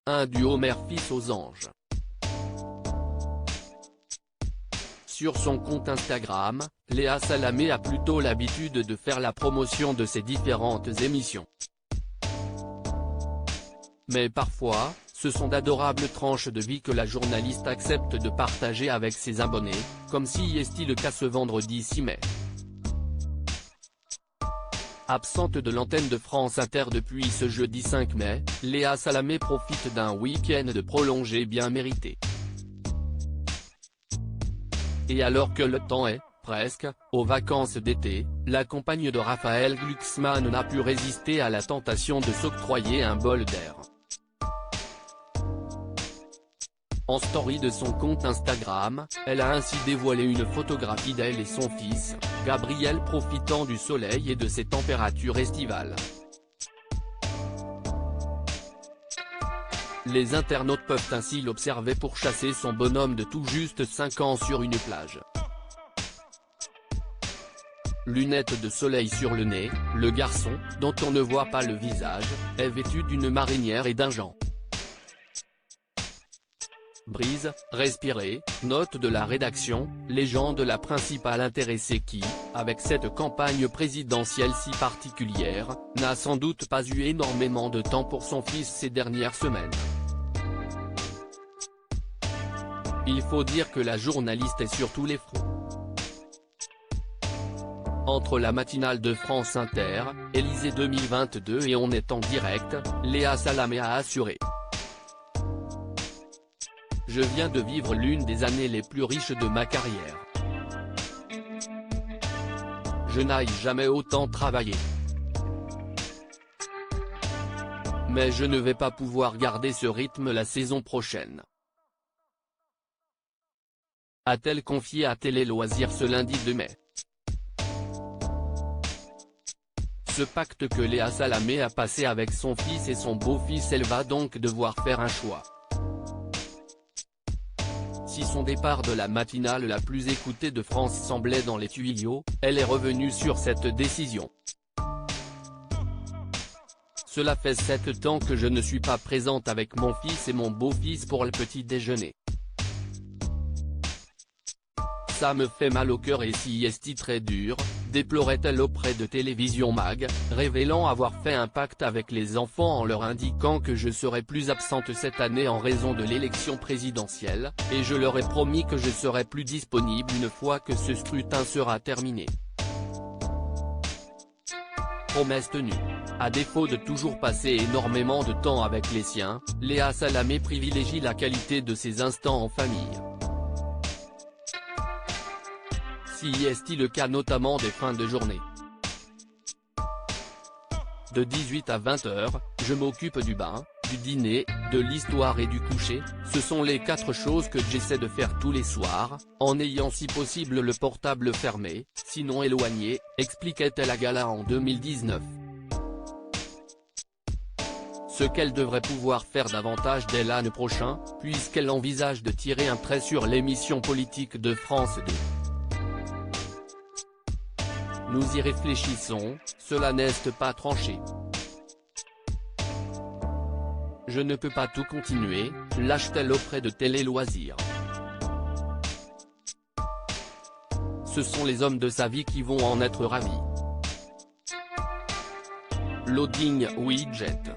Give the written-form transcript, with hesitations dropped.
un duo mère-fils aux anges. Sur son compte Instagram, Léa Salamé a plutôt l'habitude de faire la promotion de ses différentes émissions. Mais parfois, ce sont d'adorables tranches de vie que la journaliste accepte de partager avec ses abonnés, comme si est le cas ce vendredi 6 mai. Absente de l'antenne de France Inter depuis ce jeudi 5 mai, Léa Salamé profite d'un week-end prolongé bien mérité. Et alors que le temps est, presque, aux vacances d'été, la compagne de Raphaël Glucksmann n'a pu résister à la tentation de s'octroyer un bol d'air. En story de son compte Instagram, elle a ainsi dévoilé une photographie d'elle et son fils, Gabriel, profitant du soleil et de ses températures estivales. Les internautes peuvent ainsi l'observer pourchasser son bonhomme de tout juste 5 ans sur une plage. Lunettes de soleil sur le nez, le garçon, dont on ne voit pas le visage, est vêtu d'une marinière et d'un gant. Brise, respirer, note de la rédaction, légende la principale intéressée qui, avec cette campagne présidentielle si particulière, n'a sans doute pas eu énormément de temps pour son fils ces dernières semaines. Il faut dire que la journaliste est sur tous les fronts. Entre la matinale de France Inter, Élysée 2022 et On est en direct, Léa Salamé a assuré. Je viens de vivre l'une des années les plus riches de ma carrière. Je n'ai jamais autant travaillé. Mais je ne vais pas pouvoir garder ce rythme la saison prochaine, a-t-elle confié à Télé Loisirs ce lundi 2 mai. Ce pacte que Léa Salamé a passé avec son fils et son beau-fils, elle va donc devoir faire un choix. Si son départ de la matinale la plus écoutée de France semblait dans les tuyaux, elle est revenue sur cette décision. Cela fait 7 ans que je ne suis pas présente avec mon fils et mon beau-fils pour le petit déjeuner. Ça me fait mal au cœur et si est très dur, déplorait-elle auprès de Télévision Mag, révélant avoir fait un pacte avec les enfants en leur indiquant que je serais plus absente cette année en raison de l'élection présidentielle, et je leur ai promis que je serai plus disponible une fois que ce scrutin sera terminé. Promesse tenue. À défaut de toujours passer énormément de temps avec les siens, Léa Salamé privilégie la qualité de ses instants en famille. Si est le cas notamment des fins de journée. De 18 à 20h, je m'occupe du bain, du dîner, de l'histoire et du coucher, ce sont les 4 choses que j'essaie de faire tous les soirs, en ayant si possible le portable fermé, sinon éloigné, expliquait-elle à Gala en 2019. Ce qu'elle devrait pouvoir faire davantage dès l'année prochaine, puisqu'elle envisage de tirer un trait sur l'émission politique de France 2. Nous y réfléchissons, cela n'est pas tranché. Je ne peux pas tout continuer, lâche-t-elle auprès de Télé Loisirs. Ce sont les hommes de sa vie qui vont en être ravis. Loading Widget.